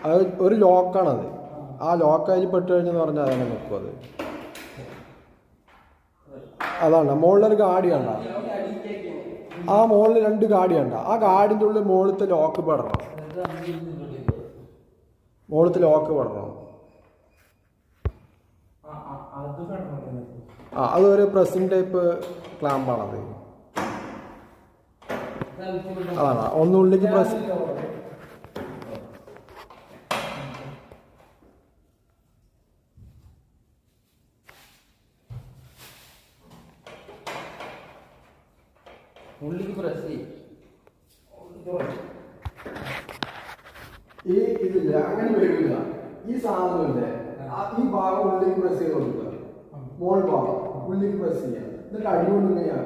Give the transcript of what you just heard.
അത് ഒരു ലോക്കാണത്. ആ ലോക്ക് അതിൽ പെട്ട് കഴിഞ്ഞെന്ന് പറഞ്ഞാൽ അതന്നെ നിൽക്കും. അത് അതാണ് മുകളിലൊരു ഗാഡി കണ്ട, ആ മുകളിൽ 2 ഗാഡി കണ്ട, ആ ഗാഡിൻ്റെ ഉള്ളിൽ മുകളിലത്തെ ലോക്ക് പെടണം. മുകളിലത്തെ ലോക്ക് പെടണം. അതൊരു പ്രസ്സിംഗ് ടൈപ്പ് ക്ലാമ്പാണത്. അതാണ് ഒന്നുള്ളിലേക്ക് പ്രസ്. ഈ ഇതില്ല, അങ്ങനെ വരില്ല. ഈ സാധനമില്ലേ, ഈ ഭാഗം ഉള്ളിലേക്ക് പ്രസ് ചെയ്ത് കൊടുക്കുക. മോൾ ഭാഗം ഉള്ളിലേക്ക് പ്രസ് ചെയ്യുക. എന്നിട്ട് അടികൊണ്ടിങ്ങനെ